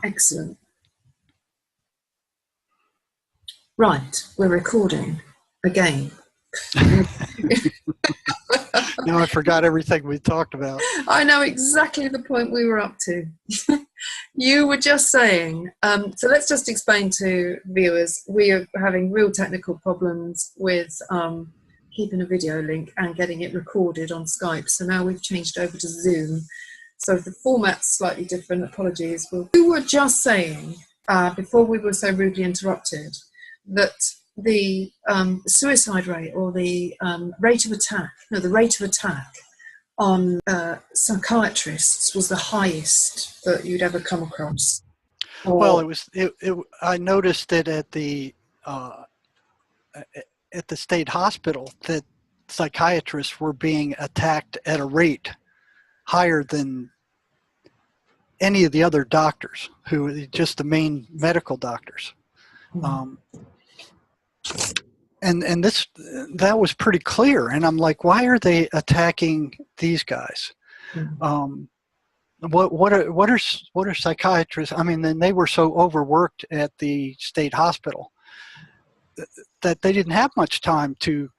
Excellent. Right, we're recording again. Now I forgot everything we talked about. I know exactly the point we were up to. You were just saying, so let's just explain to viewers, we are having real technical problems with keeping a video link and getting it recorded on Skype. So now we've changed over to Zoom. So the format's slightly different, apologies. We were just saying, before we were so rudely interrupted, that the suicide rate or the rate of attack on psychiatrists was the highest that you'd ever come across. Well, I noticed it at the state hospital that psychiatrists were being attacked at a rate higher than any of the other doctors, who just the main medical doctors. And that was pretty clear. And I'm like, why are they attacking these guys? What are psychiatrists? I mean, then they were so overworked at the state hospital that they didn't have much time to,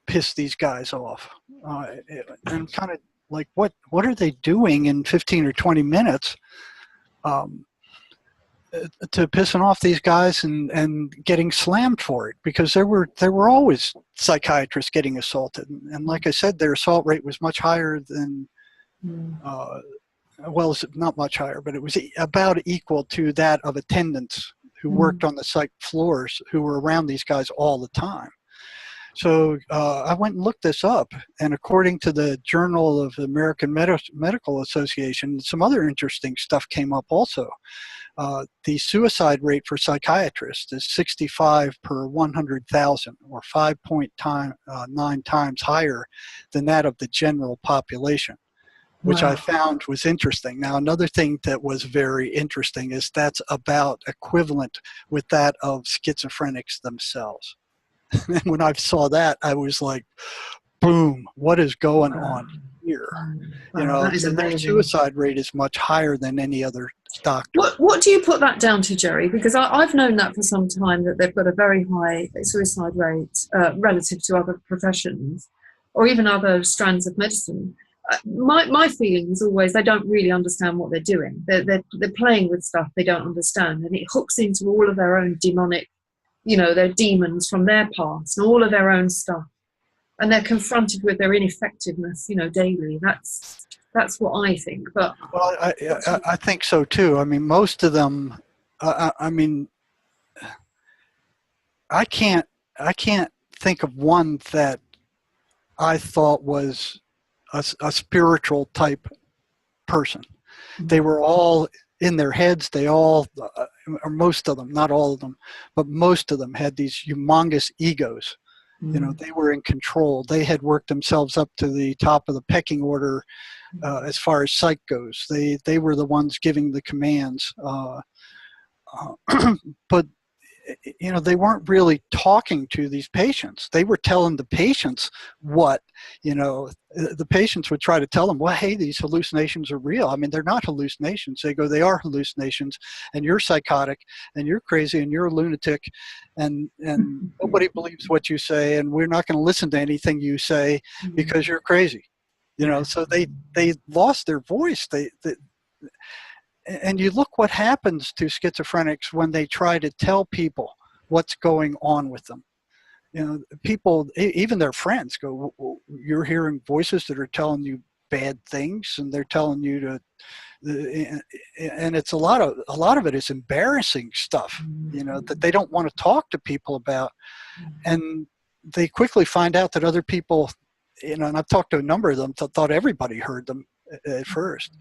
piss these guys off. And kind of like, what are they doing in 15 or 20 minutes? To pissing off these guys and getting slammed for it, because there were always psychiatrists getting assaulted, and like I said, their assault rate was much higher than well, not much higher, but it was about equal to that of attendants who worked on the psych floors, who were around these guys all the time. So I went and looked this up, and according to the Journal of the American Medical Association, some other interesting stuff came up also. The suicide rate for psychiatrists is 65 per 100,000, or 5.9 times higher than that of the general population, which I found was interesting. Now, another thing that was very interesting is that's about equivalent with that of schizophrenics themselves. And when I saw that, I was like, boom, what is going on here? Their suicide rate is much higher than any other doctor. What do you put that down to, Jerry? Because I've known that for some time, that they've got a very high suicide rate relative to other professions or even other strands of medicine. My feeling is always they don't really understand what they're doing. They're playing with stuff they don't understand, and it hooks into all of their own demonic, their demons from their past and all of their own stuff. And they're confronted with their ineffectiveness, daily. That's what I think. But well, I think so too. I mean, most of them. I can't think of one that I thought was a spiritual type person. They were all in their heads. They all, or most of them, not all of them, but most of them had these humongous egos. They were in control. They had worked themselves up to the top of the pecking order as far as psych goes. They were the ones giving the commands. But, they weren't really talking to these patients. They were telling the patients what, the patients would try to tell them, well, hey, these hallucinations are real. I mean, they're not hallucinations. They go, they are hallucinations, and you're psychotic, and you're crazy, and you're a lunatic, and nobody believes what you say, and we're not going to listen to anything you say because you're crazy. So they lost their voice. And you look what happens to schizophrenics when they try to tell people what's going on with them. People, even their friends, go, well, you're hearing voices that are telling you bad things, and they're telling you to, and it's a lot of it is embarrassing stuff, that they don't want to talk to people about, and they quickly find out that other people, and I've talked to a number of them, thought everybody heard them at first.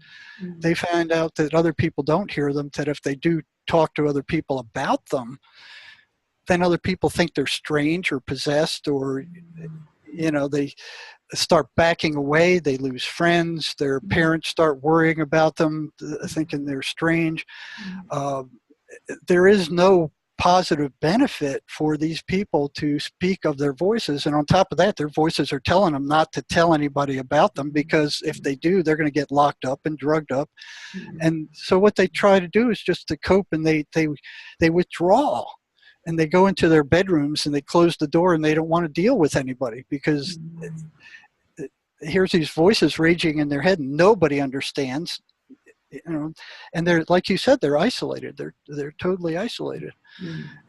They find out that other people don't hear them, that if they do talk to other people about them, then other people think they're strange or possessed, or they start backing away. They lose friends. Their parents start worrying about them, thinking they're strange. There is no positive benefit for these people to speak of their voices. And on top of that, their voices are telling them not to tell anybody about them, because if they do, they're going to get locked up and drugged up. And so what they try to do is just to cope, and they withdraw, and they go into their bedrooms and they close the door, and they don't want to deal with anybody, because here's these voices raging in their head and nobody understands, you know, and they're, like you said, they're isolated. They're totally isolated.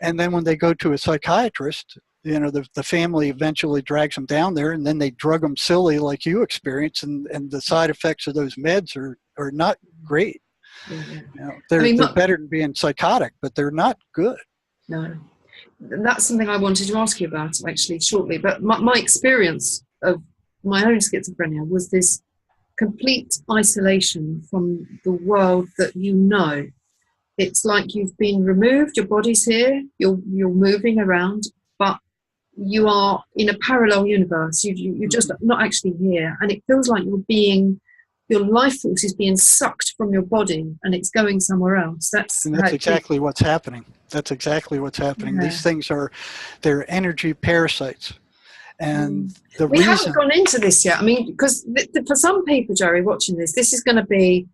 And then when they go to a psychiatrist, you know, the family eventually drags them down there, and then they drug them silly like you experience, and the side effects of those meds are not great. You know, they're better than being psychotic, but they're not good. No, that's something I wanted to ask you about actually shortly. But my experience of my own schizophrenia was this complete isolation from the world that you know. It's like you've been removed, your body's here, you're moving around, but you are in a parallel universe. You're just not actually here, and it feels like your life force is being sucked from your body and it's going somewhere else. That's exactly what's happening. That's exactly what's happening. Yeah. These things they're energy parasites. And we haven't gone into this yet. I mean, because for some people, Jerry, watching this is going to be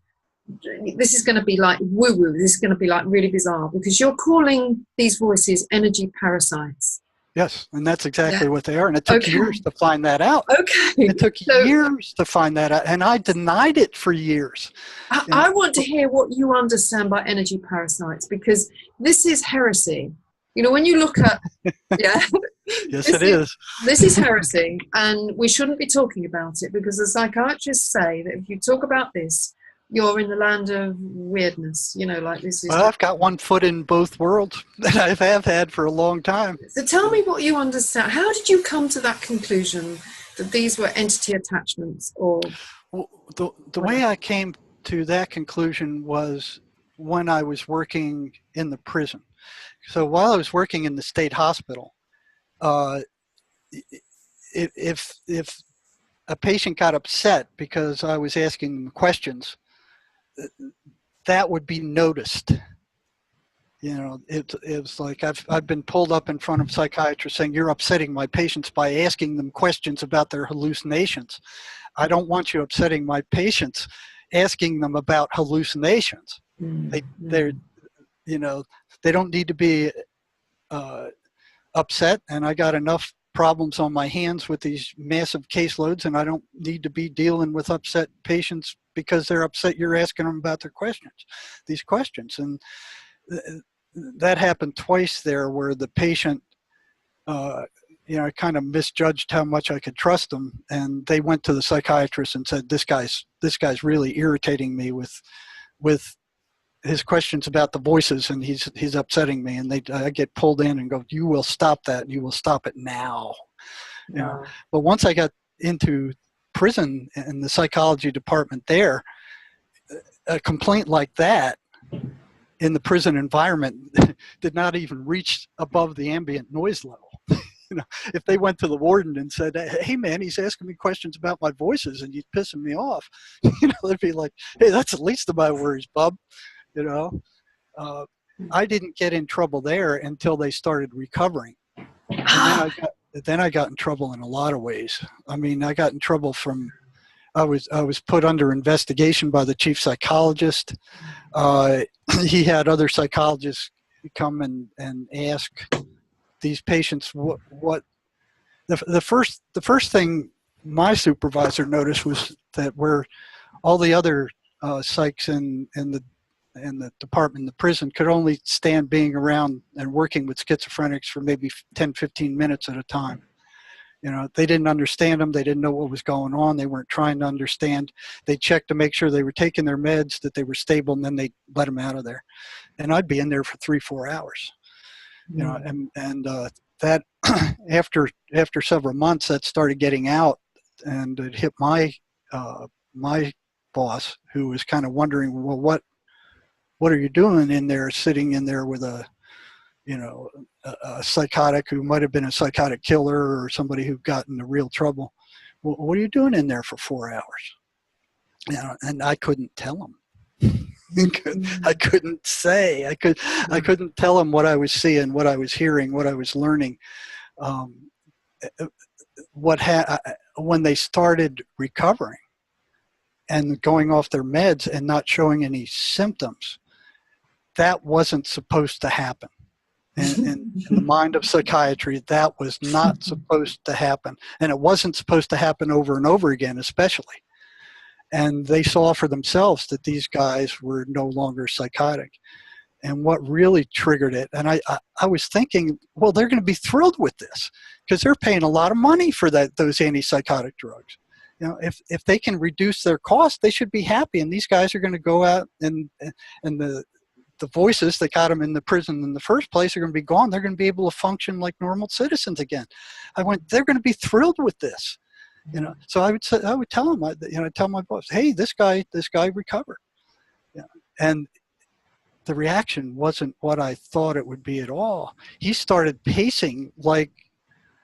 like woo-woo. This is going to be like really bizarre, because you're calling these voices energy parasites. Yes, and that's exactly what they are. And it took years to find that out. Okay. It took years to find that out. And I denied it for years. I want to hear what you understand by energy parasites, because this is heresy. You know, when you look at, yes, it is. This is heresy, and we shouldn't be talking about it, because the psychiatrists say that if you talk about this, you're in the land of weirdness. You know, like this is. Well, I've got one foot in both worlds that I have had for a long time. So tell me what you understand. How did you come to that conclusion that these were entity attachments, or? Well, the way I came to that conclusion was when I was working in the prison. So while I was working in the state hospital, if a patient got upset because I was asking them questions, that would be noticed. You know, it's like I've been pulled up in front of psychiatrists saying, "You're upsetting my patients by asking them questions about their hallucinations. I don't want you upsetting my patients asking them about hallucinations." They're you know, they don't need to be upset, and I got enough problems on my hands with these massive caseloads, and I don't need to be dealing with upset patients because they're upset you're asking them about these questions. And that happened twice there, where the patient, you know, I kind of misjudged how much I could trust them, and they went to the psychiatrist and said, this guy's really irritating me with his questions about the voices, and he's upsetting me. And I get pulled in and go, "You will stop that. You will stop it now." You know? But once I got into prison and the psychology department there, a complaint like that in the prison environment did not even reach above the ambient noise level. You know, if they went to the warden and said, "Hey man, he's asking me questions about my voices and he's pissing me off," you know, they'd be like, "Hey, that's the least of my worries, bub." You know, I didn't get in trouble there until they started recovering. And then I got in trouble in a lot of ways. I mean, I got in trouble from, I was put under investigation by the chief psychologist. He had other psychologists come and ask these patients what the first thing my supervisor noticed was that where all the other psychs in the department, the prison, could only stand being around and working with schizophrenics for maybe 10, 15 minutes at a time. You know, they didn't understand them. They didn't know what was going on. They weren't trying to understand. They checked to make sure they were taking their meds, that they were stable, and then they let them out of there. And I'd be in there for 3-4 hours. You know, and that after several months, that started getting out, and it hit my boss, who was kind of wondering, well, what are you doing in there, sitting in there with a psychotic who might have been a psychotic killer or somebody who got into real trouble? Well, what are you doing in there for 4 hours? You know, and I couldn't tell him. I couldn't say. I couldn't tell them what I was seeing, what I was hearing, what I was learning. When they started recovering and going off their meds and not showing any symptoms, that wasn't supposed to happen. In the mind of psychiatry, that was not supposed to happen. And it wasn't supposed to happen over and over again, especially. And they saw for themselves that these guys were no longer psychotic. And what really triggered it, and I was thinking, well, they're going to be thrilled with this because they're paying a lot of money for those antipsychotic drugs. You know, if they can reduce their cost, they should be happy. And these guys are going to go out and the voices that got them in the prison in the first place are going to be gone. They're going to be able to function like normal citizens again. I went, they're going to be thrilled with this. You know, so I would tell them, tell my boss, hey, this guy recovered. Yeah. And the reaction wasn't what I thought it would be at all. He started pacing like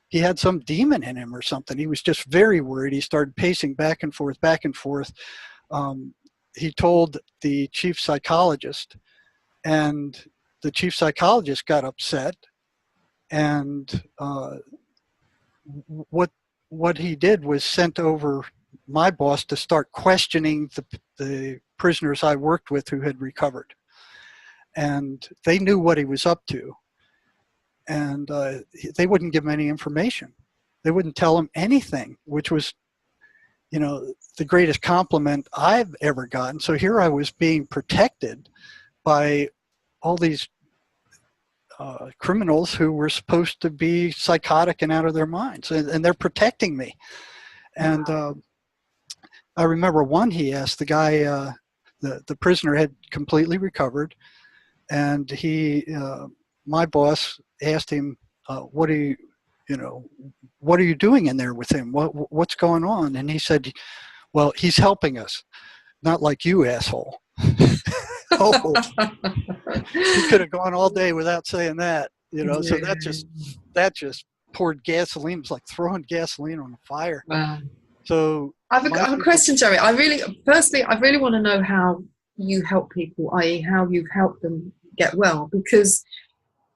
he had some demon in him or something. He was just very worried. He started pacing back and forth, back and forth. He told the chief psychologist, and the chief psychologist got upset. And what he did was sent over my boss to start questioning the prisoners I worked with who had recovered. And they knew what he was up to. And they wouldn't give him any information. They wouldn't tell him anything, which was, the greatest compliment I've ever gotten. So here I was being protected by all these criminals who were supposed to be psychotic and out of their minds, and they're protecting me. And I remember one, he asked the guy, the prisoner had completely recovered, and my boss asked him, what are you doing in there with him? What's going on? And he said, well, he's helping us, not like you, asshole. Oh, he could have gone all day without saying that, Yeah. So that just poured gasoline. It was like throwing gasoline on a fire. Wow. So I have a question, Jerry. I really want to know how you help people, i.e. how you've helped them get well, because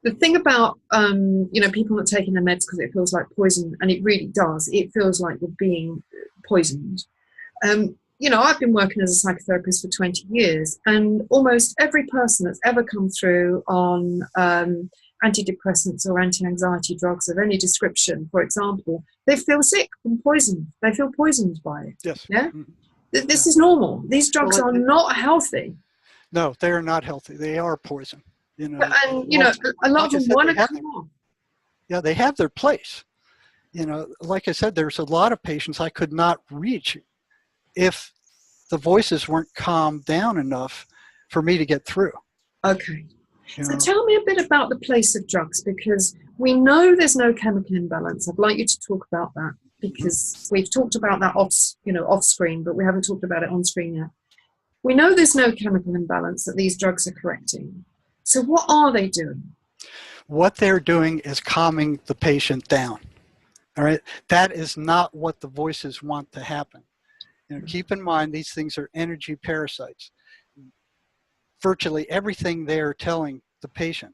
the thing about people not taking their meds because it feels like poison, and it really does. It feels like you're being poisoned. I've been working as a psychotherapist for 20 years, and almost every person that's ever come through on antidepressants or anti-anxiety drugs of any description, for example, they feel sick and poisoned. They feel poisoned by it. Yes. Yeah. This is normal. These drugs are not healthy. No, they are not healthy. They are poison. A lot of them want to come off. Yeah, they have their place. Like I said, there's a lot of patients I could not reach if the voices weren't calmed down enough for me to get through. Okay. So tell me a bit about the place of drugs, because we know there's no chemical imbalance. I'd like you to talk about that, because we've talked about that off screen, but we haven't talked about it on screen yet. We know there's no chemical imbalance that these drugs are correcting. So what are they doing? What they're doing is calming the patient down. All right. That is not what the voices want to happen. Keep in mind, these things are energy parasites. Virtually everything they're telling the patient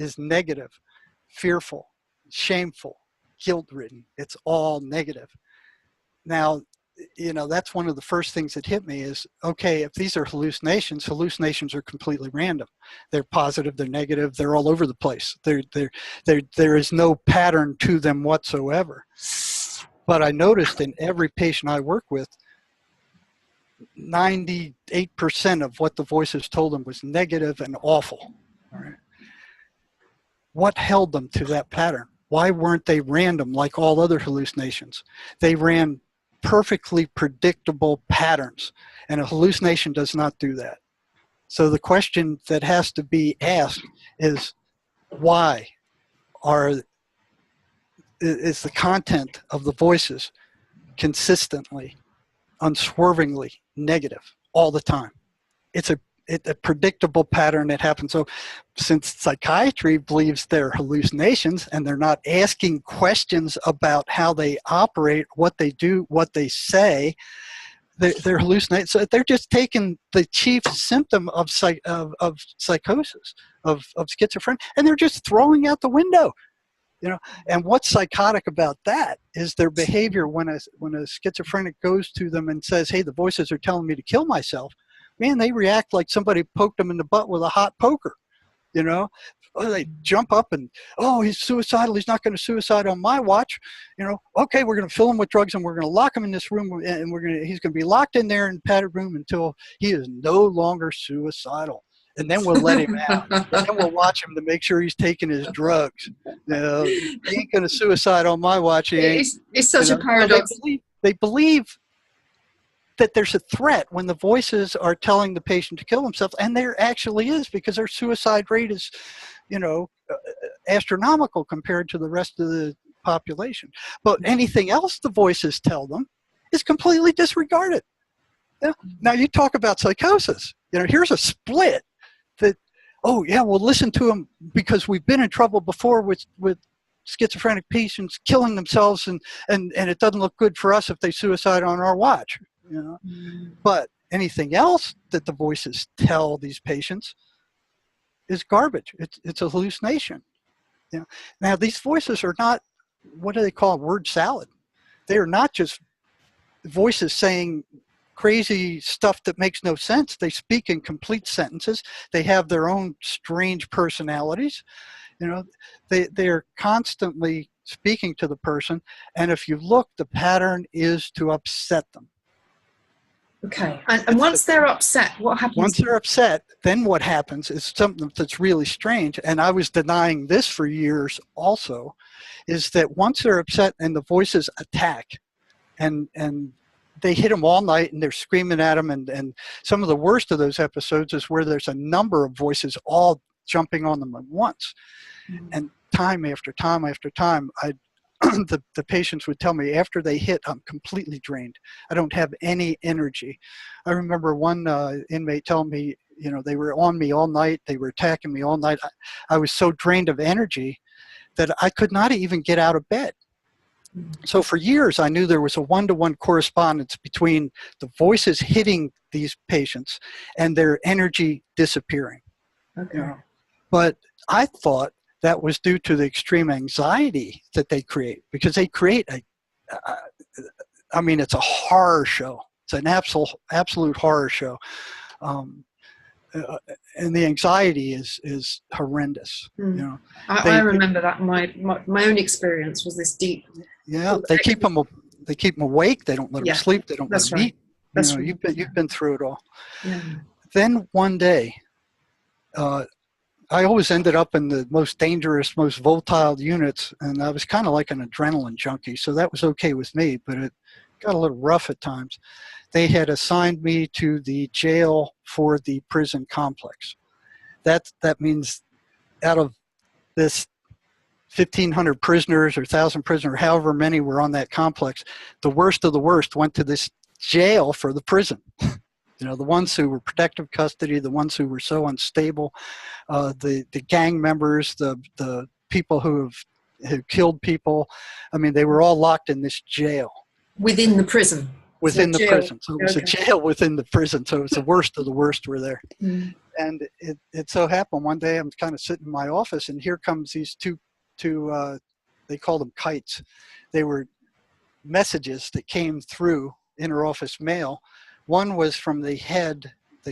is negative, fearful, shameful, guilt-ridden. It's all negative. Now, that's one of the first things that hit me is, okay, if these are hallucinations are completely random. They're positive, they're negative, they're all over the place. There is no pattern to them whatsoever. But I noticed in every patient I work with, 98% of what the voices told them was negative and awful. All right. What held them to that pattern? Why weren't they random like all other hallucinations? They ran perfectly predictable patterns, and a hallucination does not do that. So the question that has to be asked is, why is the content of the voices consistently, unswervingly negative all the time? It's a predictable pattern that happens. So since psychiatry believes they're hallucinations and they're not asking questions about how they operate, what they do, what they say, they're hallucinating. So they're just taking the chief symptom of psychosis, of schizophrenia, and they're just throwing out the window. And what's psychotic about that is their behavior when a schizophrenic goes to them and says, hey, the voices are telling me to kill myself. Man, they react like somebody poked them in the butt with a hot poker. Oh, they jump up and, oh, he's suicidal. He's not going to suicide on my watch. Okay, we're going to fill him with drugs and we're going to lock him in this room, and he's going to be locked in there in a padded room until he is no longer suicidal. And then we'll let him out. And then we'll watch him to make sure he's taking his drugs. He ain't going to suicide on my watch. It's such a paradox. So they believe that there's a threat when the voices are telling the patient to kill themselves, and there actually is, because their suicide rate is, astronomical compared to the rest of the population. But anything else the voices tell them is completely disregarded. Now you talk about psychosis. Here's a split that, oh yeah, we'll listen to them because we've been in trouble before with schizophrenic patients killing themselves, and it doesn't look good for us if they suicide on our watch. But anything else that the voices tell these patients is garbage. It's a hallucination. Now these voices are not, what do they call, word salad. They are not just voices saying crazy stuff that makes no sense. They speak in complete sentences. They have their own strange personalities. They're constantly speaking to the person, and if you look, the pattern is to upset them. Okay, and once they're upset, what happens? Once they're upset, then what happens is something that's really strange, and I was denying this for years also, is that once they're upset and the voices attack, and they hit them all night and they're screaming at them, and some of the worst of those episodes is where there's a number of voices all jumping on them at once. And time after time after time, the patients would tell me after they hit, I'm completely drained. I don't have any energy. I remember one inmate telling me, they were on me all night. They were attacking me all night. I was so drained of energy that I could not even get out of bed. So for years, I knew there was a one-to-one correspondence between the voices hitting these patients and their energy disappearing. Okay. But I thought that was due to the extreme anxiety that they create, because they create it's a horror show. It's an absolute horror show. And the anxiety is horrendous. I remember that my own experience was this deep. Yeah, they keep them awake. They don't let them sleep. They don't let them eat. You've been through it all. Yeah. Then one day, I always ended up in the most dangerous, most volatile units, and I was kind of like an adrenaline junkie, so that was okay with me, but it got a little rough at times. They had assigned me to the jail for the prison complex. That means out of this 1,500 prisoners or 1,000 prisoners, however many were on that complex, the worst of the worst went to this jail for the prison. The ones who were protective custody, the ones who were so unstable, the gang members, the people who killed people. They were all locked in this jail. Within the prison? Within the prison. So it was a jail within the prison. So it was the worst of the worst were there. And it so happened one day I'm kind of sitting in my office, and here comes these two they called them kites. They were messages that came through interoffice mail. One was from the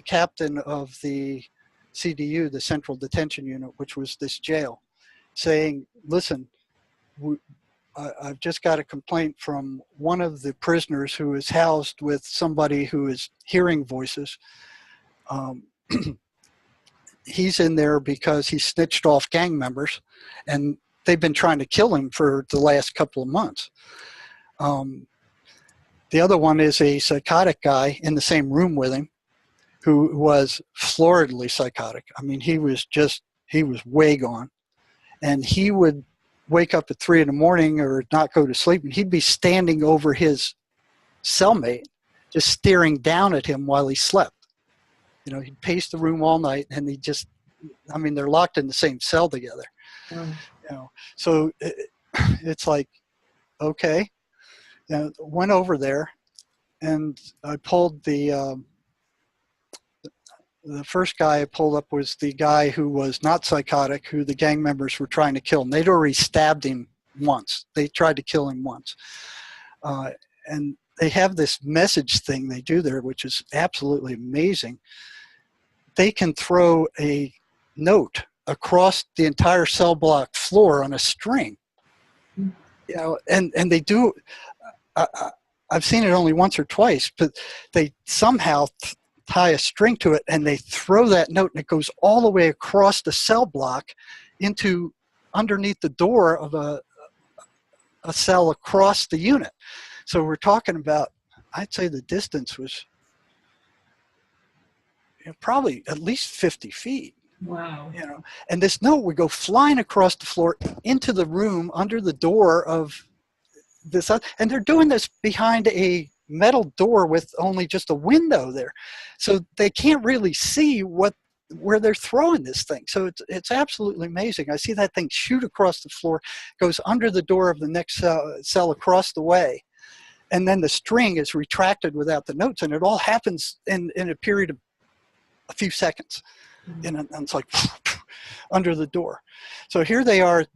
captain of the CDU, the Central Detention Unit, which was this jail, saying, listen, I've just got a complaint from one of the prisoners who is housed with somebody who is hearing voices. He's in there because he snitched off gang members, and they've been trying to kill him for the last couple of months. The other one is a psychotic guy in the same room with him who was floridly psychotic. He was way gone. And he would wake up at 3 a.m. or not go to sleep, and he'd be standing over his cellmate, just staring down at him while he slept. He'd pace the room all night, and they're locked in the same cell together. So it's like, okay. Went over there, and I pulled the first guy I pulled up was the guy who was not psychotic, who the gang members were trying to kill. And they'd already stabbed him once. They tried to kill him once. And they have this message thing they do there, which is absolutely amazing. They can throw a note across the entire cell block floor on a string. You know, and they do, I've seen it only once or twice, but they somehow tie a string to it and they throw that note and it goes all the way across the cell block into underneath the door of a cell across the unit. So we're talking about, I'd say the distance was probably at least 50 feet. Wow. You know, and this note would go flying across the floor into the room under the door of this, and they're doing this behind a metal door with only just a window there, so they can't really see where they're throwing this thing. So it's absolutely amazing. I see that thing shoot across the floor, goes under the door of the next cell across the way, and then the string is retracted without the notes, and it all happens in a period of a few seconds. And it's like under the door. So here they are.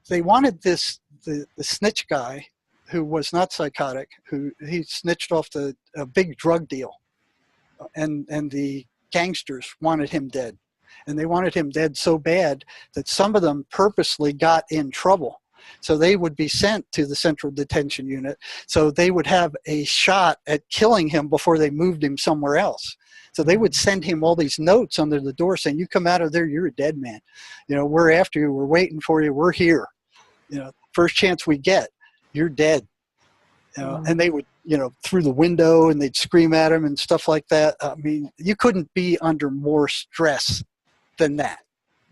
They wanted the snitch guy, who was not psychotic, who he snitched off a big drug deal, and the gangsters wanted him dead, and they wanted him dead so bad that some of them purposely got in trouble. So they would be sent to the central detention unit, so they would have a shot at killing him before they moved him somewhere else. So they would send him all these notes under the door saying, "You come out of there, you're a dead man. You know, we're after you, we're waiting for you, we're here. You know, first chance we get, you're dead." You know, and they would, you know, through the window, and they'd scream at him and stuff like that. I mean, you couldn't be under more stress than that.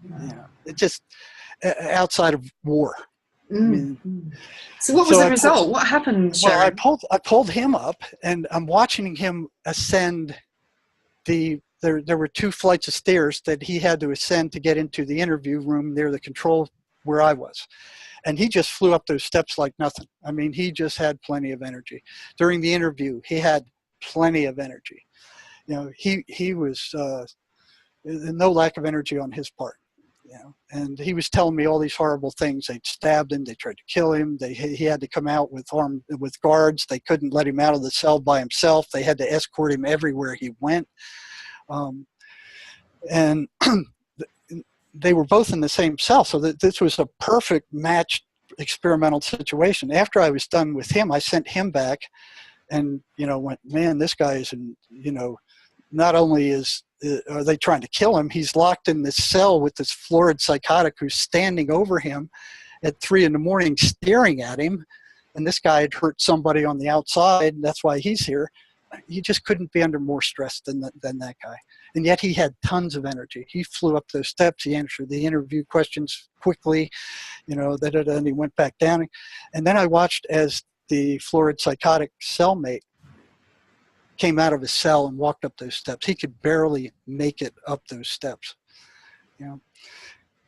You know, it just outside of war. I mean, so what was the result? What happened, Sharon? Well, I pulled him up, and I'm watching him ascend there were 2 flights of stairs that he had to ascend to get into the interview room near the control where I was. And he just flew up those steps like nothing. I mean, he just had plenty of energy. During the interview, he had plenty of energy. You know, he was no lack of energy on his part. You know, and he was telling me all these horrible things. They'd stabbed him. They tried to kill him. He had to come out with guards. They couldn't let him out of the cell by himself. They had to escort him everywhere he went. And they were both in the same cell, so this was a perfect matched experimental situation. After I was done with him, I sent him back, and went, man, this guy is, not only are they trying to kill him, he's locked in this cell with this florid psychotic who's standing over him at 3 a.m. staring at him, and this guy had hurt somebody on the outside, and that's why he's here. He just couldn't be under more stress than that guy. And yet he had tons of energy. He flew up those steps. He answered the interview questions quickly, and he went back down. And then I watched as the florid psychotic cellmate came out of his cell and walked up those steps. He could barely make it up those steps.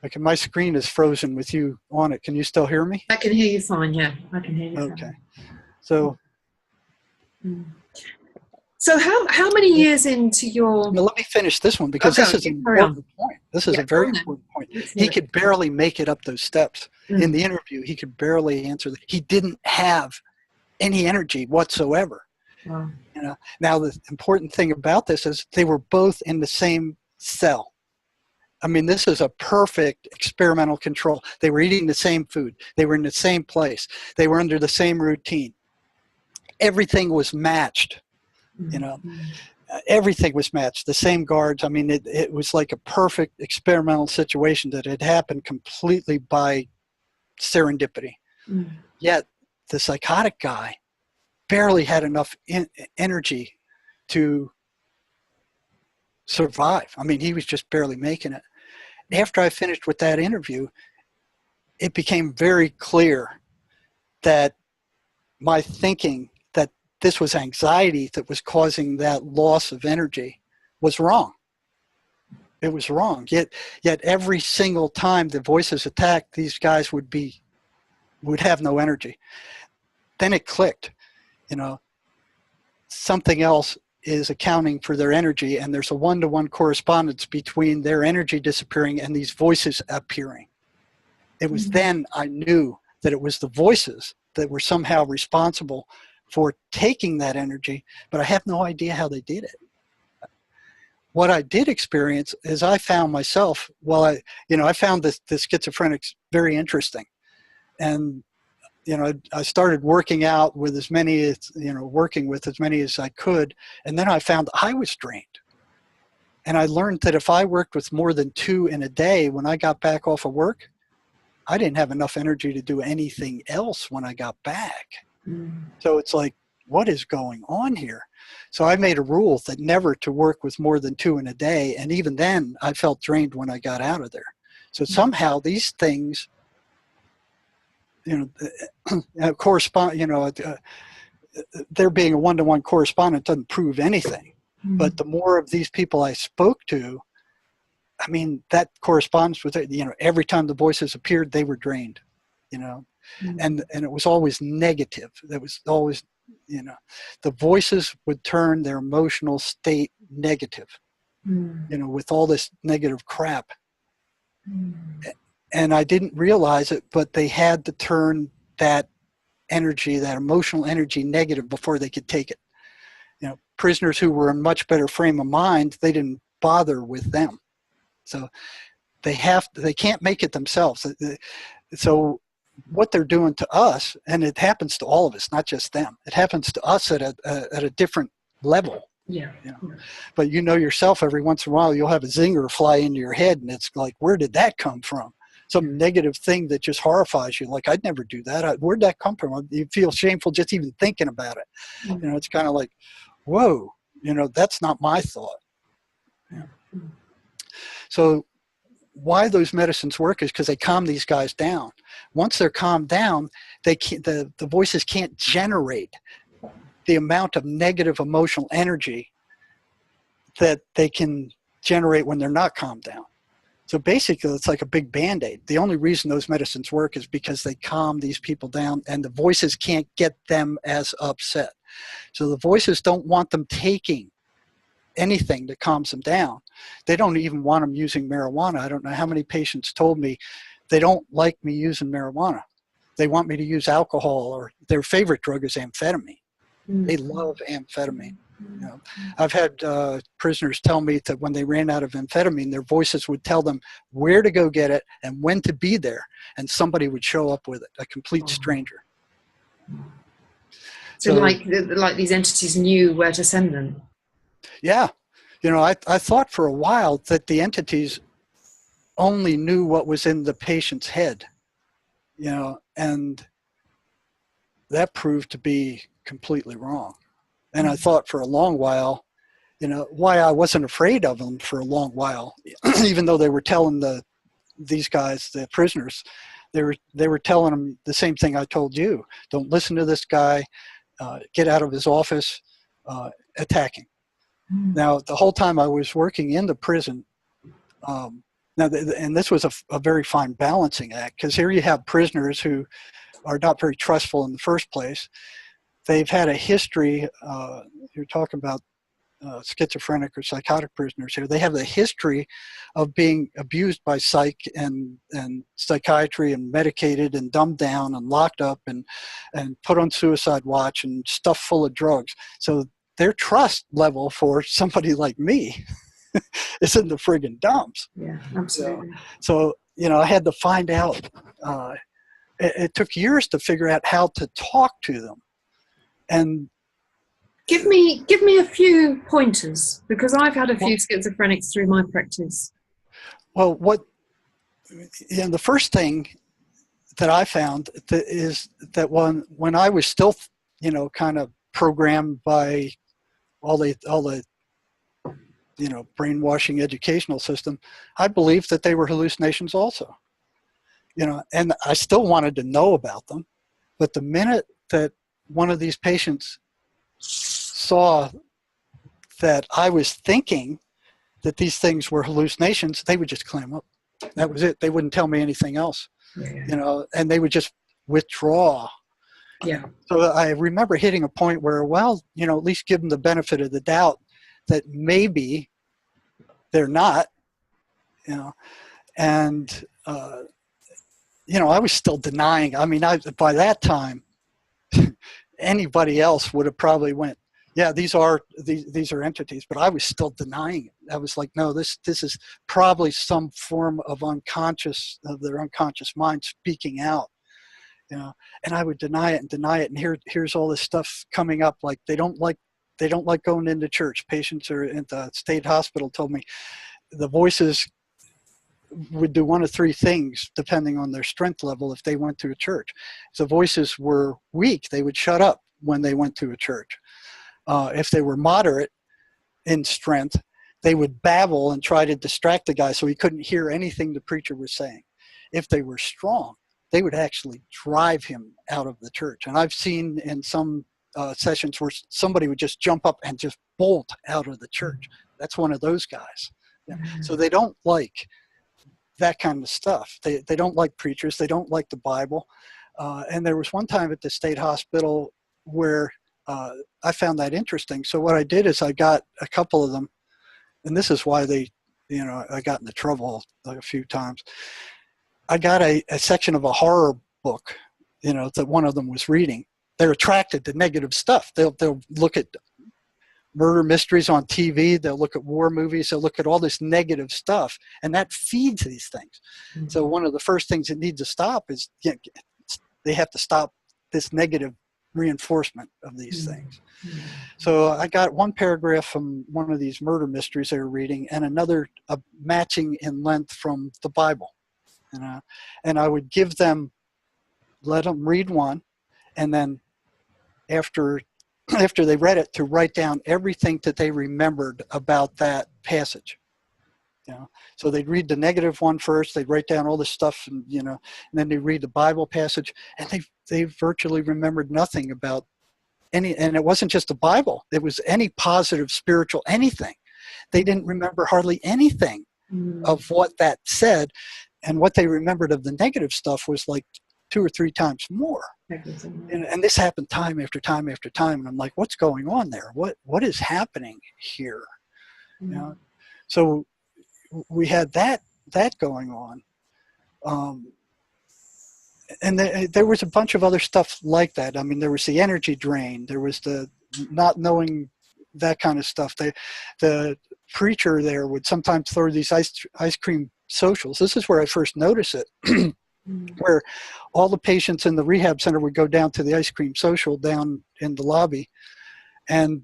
Like, my screen is frozen with you on it. Can you still hear me? I can hear you fine, yeah. I can hear you fine. Okay. So... So how many years into your... Now, let me finish this one, because this is an important point. This is a very important point. He could barely make it up those steps. In the interview, he could barely answer. He didn't have any energy whatsoever. Wow. Now, the important thing about this is they were both in the same cell. I mean, this is a perfect experimental control. They were eating the same food. They were in the same place. They were under the same routine. Everything was matched. Everything was matched, the same guards. I mean, it was like a perfect experimental situation that had happened completely by serendipity. Yet the psychotic guy barely had enough energy to survive. I mean, he was just barely making it. After I finished with that interview, it became very clear that my thinking that this was anxiety that was causing that loss of energy was wrong. It was wrong. Yet every single time the voices attacked, these guys would have no energy. Then it clicked. something else is accounting for their energy, and there's a one-to-one correspondence between their energy disappearing and these voices appearing. It was then I knew that it was the voices that were somehow responsible for taking that energy, but I have no idea how they did it. What I did experience is I found myself, I found the schizophrenics very interesting. And, I started working out with as many as, working with as many as I could. And then I found I was drained. And I learned that if I worked with more than 2 in a day, when I got back off of work, I didn't have enough energy to do anything else when I got back. So it's like, what is going on here? So I made a rule that never to work with more than 2 in a day. And even then I felt drained when I got out of there. So somehow these things, correspond, there being a one-to-one correspondent doesn't prove anything. But the more of these people I spoke to, I mean, that corresponds with, every time the voices appeared, they were drained, and it was always negative. That was always, the voices would turn their emotional state negative, with all this negative crap. And I didn't realize it, but they had to turn that energy, that emotional energy, negative before they could take it. Prisoners who were in much better frame of mind, they didn't bother with them. So they can't make it themselves. So what they're doing to us, and it happens to all of us, not just them, it happens to us at a different level. Yeah. But yourself, every once in a while, you'll have a zinger fly into your head, and it's like, where did that come from? Some negative thing that just horrifies you. Like, I'd never do that. Where'd that come from? You feel shameful just even thinking about it. It's kind of like, whoa, that's not my thought. So why those medicines work is because they calm these guys down. Once they're calmed down, the voices can't generate the amount of negative emotional energy that they can generate when they're not calmed down. So basically, it's like a big Band-Aid. The only reason those medicines work is because they calm these people down, and the voices can't get them as upset. So the voices don't want them taking anything that calms them down. They don't even want them using marijuana. I don't know how many patients told me they don't like me using marijuana. They want me to use alcohol, or their favorite drug is amphetamine. They love amphetamine. I've had prisoners tell me that when they ran out of amphetamine, their voices would tell them where to go get it and when to be there, and somebody would show up with it, a complete stranger. So like these entities knew where to send them. Yeah. I thought for a while that the entities only knew what was in the patient's head, and that proved to be completely wrong. And I thought for a long while, why I wasn't afraid of them for a long while, even though they were telling these guys, the prisoners, they were telling them the same thing I told you. Don't listen to this guy, get out of his office, attack him. Now, the whole time I was working in the prison, and this was a very fine balancing act, because here you have prisoners who are not very trustful in the first place. They've had a history, you're talking about schizophrenic or psychotic prisoners here. They have a history of being abused by psych and psychiatry, and medicated and dumbed down and locked up and put on suicide watch and stuffed full of drugs. So their trust level for somebody like me is in the friggin' dumps. Yeah, absolutely. So I had to find out. It took years to figure out how to talk to them. And give me a few pointers, because I've had a few schizophrenics through my practice. Well, the first thing that I found is that when I was still, kind of programmed by all the brainwashing educational system, I believed that they were hallucinations also. And I still wanted to know about them, but the minute that one of these patients saw that I was thinking that these things were hallucinations, they would just clam up. That was it. They wouldn't tell me anything else, and they would just withdraw. Yeah. So I remember hitting a point where, well, you know, at least give them the benefit of the doubt that maybe they're not, you know, and, you know, I was still denying. I mean, by that time, anybody else would have probably went, yeah, these are entities, but I was still denying it. I was like, no, this is probably some form of their unconscious mind speaking out, you know. And I would deny it, and here's all this stuff coming up, like they don't like going into church. Patients are at the state hospital told me the voices would do one of three things depending on their strength level if they went to a church. If the voices were weak, they would shut up when they went to a church. If they were moderate in strength, they would babble and try to distract the guy so he couldn't hear anything the preacher was saying. If they were strong, they would actually drive him out of the church. And I've seen in some sessions where somebody would just jump up and just bolt out of the church. That's one of those guys. Yeah. So they don't like that kind of stuff. They don't like preachers. They don't like the Bible. And there was one time at the state hospital where I found that interesting. So what I did is I got a couple of them, and this is why I got into trouble a few times. I got a section of a horror book, you know, that one of them was reading. They're attracted to negative stuff. They'll look at murder mysteries on TV. They'll look at war movies. They'll look at all this negative stuff, and that feeds these things. Mm-hmm. So one of the first things that needs to stop is they have to stop this negative reinforcement of these things. Mm-hmm. So I got one paragraph from one of these murder mysteries they were reading, and another matching in length from the Bible. And I would let them read one, and then after they read it, to write down everything that they remembered about that passage. You know, so they'd read the negative one first, they'd write down all this stuff, and then they read the Bible passage, and they virtually remembered nothing about any, and it wasn't just the Bible, it was any positive spiritual anything. They didn't remember hardly anything of what that said, and what they remembered of the negative stuff was like 2 or 3 times more. And this happened time after time after time. And I'm like, what's going on there? What is happening here? You know? So we had that going on. And there was a bunch of other stuff like that. I mean, there was the energy drain. There was the not knowing, that kind of stuff. The preacher there would sometimes throw these ice cream socials. This is where I first noticed it. Where all the patients in the rehab center would go down to the ice cream social down in the lobby, and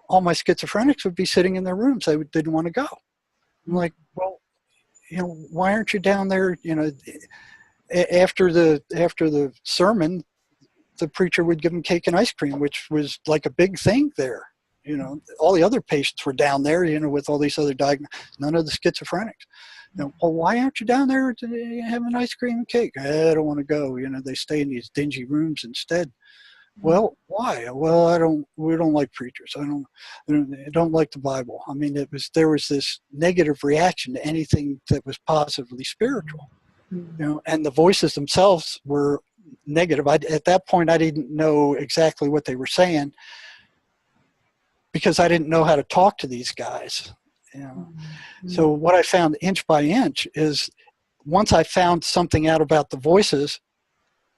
all my schizophrenics would be sitting in their rooms. They didn't want to go. I'm like, well, why aren't you down there? After the sermon, the preacher would give them cake and ice cream, which was like a big thing there. All the other patients were down there, with all these other diagnoses, none of the schizophrenics. Well, why aren't you down there having ice cream and cake? I don't want to go. They stay in these dingy rooms instead. Well, why? Well, we don't like preachers. I don't like the Bible. I mean, there was this negative reaction to anything that was positively spiritual. And the voices themselves were negative. At that point, I didn't know exactly what they were saying, because I didn't know how to talk to these guys. So what I found inch by inch is, once I found something out about the voices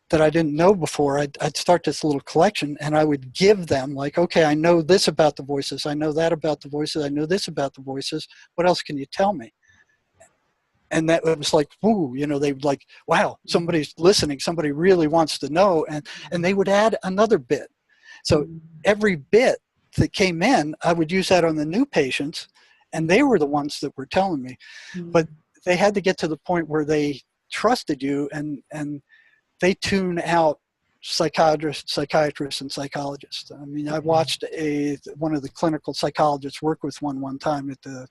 that I didn't know before, I'd start this little collection, and I would give them, like, okay, I know this about the voices, I know that about the voices, I know this about the voices, what else can you tell me? And that it was like, woo, they would like, wow, somebody's listening, somebody really wants to know, and they would add another bit. So every bit that came in, I would use that on the new patients, and they were the ones that were telling me. But they had to get to the point where they trusted you, and they tune out psychiatrists, and psychologists. I mean, I watched one of the clinical psychologists work with one time at the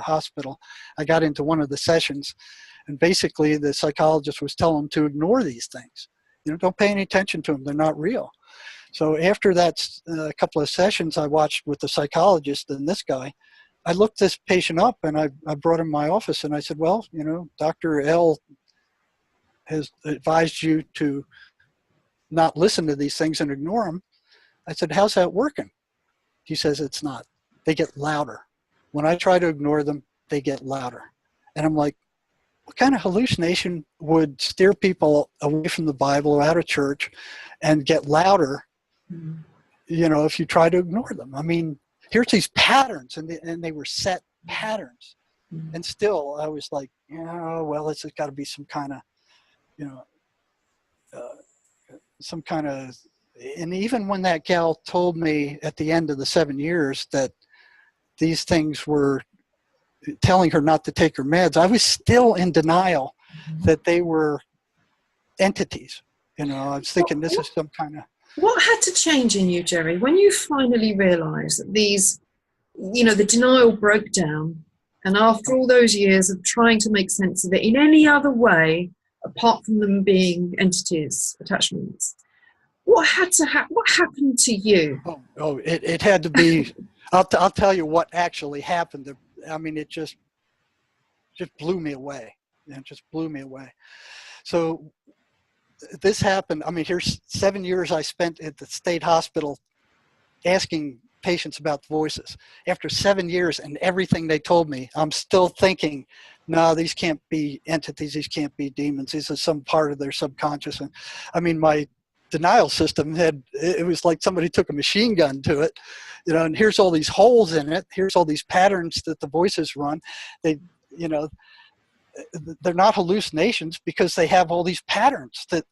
hospital. I got into one of the sessions, and basically the psychologist was telling them to ignore these things. Don't pay any attention to them. They're not real. So after that, a couple of sessions I watched with the psychologist and this guy, I looked this patient up, and I brought him in my office, and I said, well, Dr. L has advised you to not listen to these things and ignore them. I said, how's that working? He says, it's not. They get louder. When I try to ignore them, they get louder. And I'm like, what kind of hallucination would steer people away from the Bible or out of church and get louder, you know, if you try to ignore them? I mean, here's these patterns, and they were set patterns. And still, I was like, yeah, well, it's got to be some kind of, you know, some kind of, and even when that gal told me at the end of the 7 years that these things were telling her not to take her meds, I was still in denial that they were entities. You know, I was thinking this is some kind of... What had to change in you, Jerry, when you finally realized that these, you know, the denial broke down, and after all those years of trying to make sense of it in any other way, apart from them being entities, attachments, what happened to you? It had to be... I'll tell you what actually happened. I mean, it just blew me away. It just blew me away. So this happened. I mean, here's 7 years I spent at the state hospital asking patients about the voices. After 7 years and everything they told me, I'm still thinking, no, these can't be entities. These can't be demons. These are some part of their subconscious. And I mean, my denial system it was like somebody took a machine gun to it, you know, and here's all these holes in it. Here's all these patterns that the voices run. They, you know, they're not hallucinations because they have all these patterns that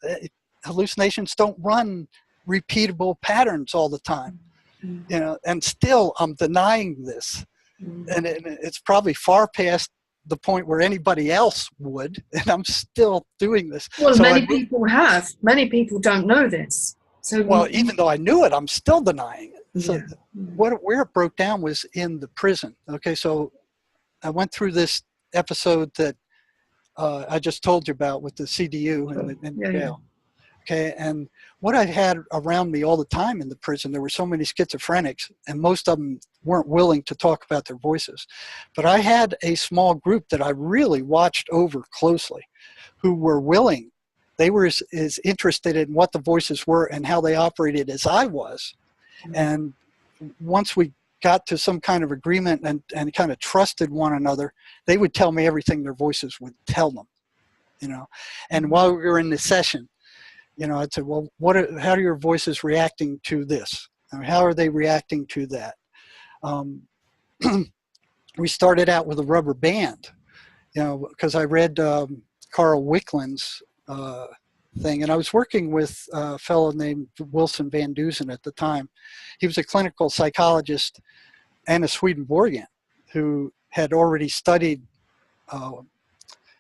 hallucinations don't run repeatable patterns all the time, you know, and still I'm denying this. And it's probably far past the point where anybody else would, and I'm still doing this. Well, so many people have. Many people don't know this. So well, even though I knew it, I'm still denying it. So where it broke down was in the prison. Okay, so I went through this episode that I just told you about with the CDU and the jail. Okay, and what I had around me all the time in the prison, there were so many schizophrenics, and most of them weren't willing to talk about their voices. But I had a small group that I really watched over closely, who were willing. They were as interested in what the voices were and how they operated as I was. And once we got to some kind of agreement and kind of trusted one another, they would tell me everything their voices would tell them, you know. And while we were in the session, you know, I'd say, well, how are your voices reacting to this? I mean, how are they reacting to that? We started out with a rubber band, you know, because I read Carl Wickland's thing, and I was working with a fellow named Wilson Van Dusen at the time. He was a clinical psychologist and a Swedenborgian who had already studied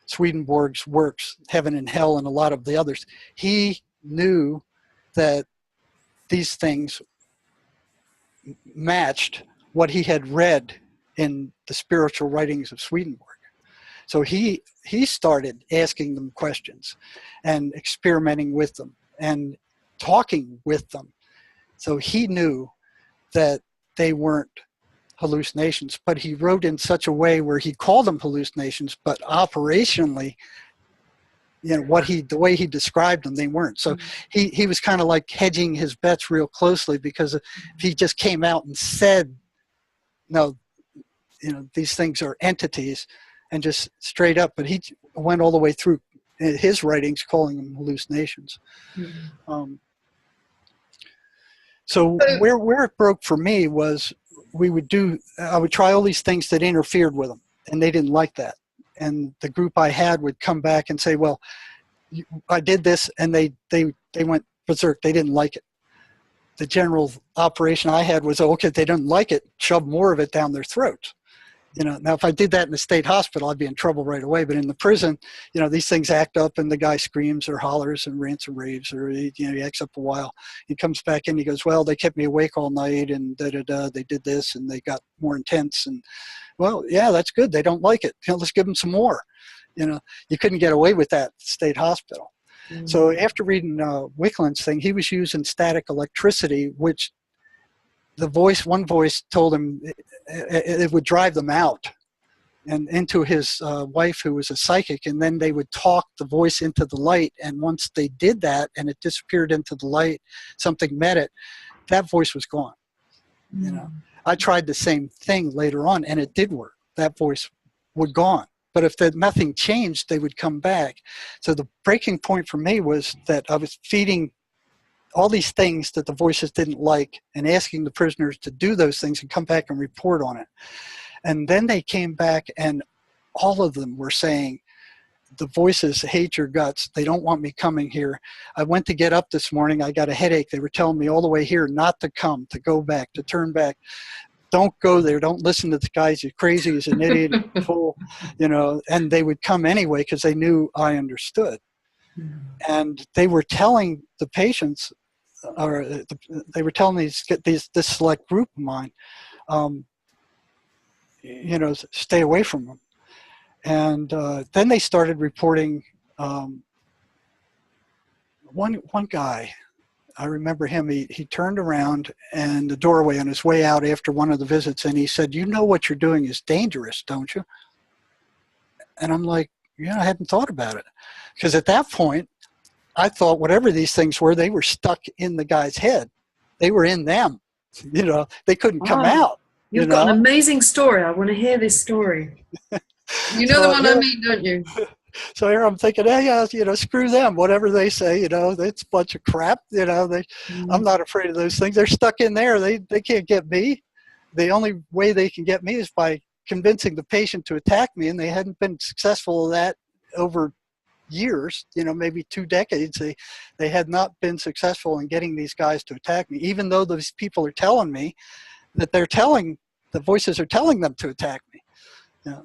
Swedenborg's works, Heaven and Hell, and a lot of the others. He knew that these things matched what he had read in the spiritual writings of Swedenborg. So he started asking them questions and experimenting with them and talking with them. So he knew that they weren't hallucinations, but he wrote in such a way where he called them hallucinations, but operationally, you know, the way he described them, they weren't. So he was kind of like hedging his bets real closely, because if he just came out and said, no, you know, these things are entities, and just straight up, but he went all the way through his writings calling them hallucinations. So where it broke for me was I would try all these things that interfered with them, and they didn't like that. And the group I had would come back and say, well, I did this, and they went berserk. They didn't like it. The general operation I had was, okay, if they didn't like it, shove more of it down their throats. You know, now if I did that in the state hospital, I'd be in trouble right away. But in the prison, you know, these things act up, and the guy screams or hollers and rants and raves, or he acts up a while. He comes back in, he goes, well, they kept me awake all night, and they did this, and they got more intense. And well, yeah, that's good. They don't like it. You know, let's give them some more. You know, you couldn't get away with that at the state hospital. So after reading Wickland's thing, he was using static electricity, which one voice told him it would drive them out. and into his wife, who was a psychic, and then they would talk the voice into the light, and once they did that and it disappeared into the light, something met it, that voice was gone. You know, I tried the same thing later on, and it did work. That voice would gone. But if nothing changed, they would come back. So the breaking point for me was that I was feeding all these things that the voices didn't like and asking the prisoners to do those things and come back and report on it. And then they came back, and all of them were saying, the voices hate your guts. They don't want me coming here. I went to get up this morning. I got a headache. They were telling me all the way here not to come, to go back, to turn back. Don't go there. Don't listen to the guys. You're crazy. He's an idiot, a fool, you know. And they would come anyway because they knew I understood. And they were telling the patients, or they were telling this select group of mine, you know, stay away from them. And then they started reporting one guy. I remember him. He turned around in the doorway on his way out after one of the visits, and he said, "You know what you're doing is dangerous, don't you?" And I'm like, "Yeah, I hadn't thought about it," because at that point, I thought whatever these things were, they were stuck in the guy's head. They were in them. You know, they couldn't come out. You've got an amazing story. I want to hear this story. You know, so, the one I mean, don't you? So here I'm thinking, hey, you know, screw them, whatever they say, you know, it's a bunch of crap, you know, I'm not afraid of those things. They're stuck in there. They can't get me. The only way they can get me is by convincing the patient to attack me, and they hadn't been successful at that over years, you know, maybe 2 decades. They had not been successful in getting these guys to attack me, even though those people are telling me that the voices are telling them to attack me. You know?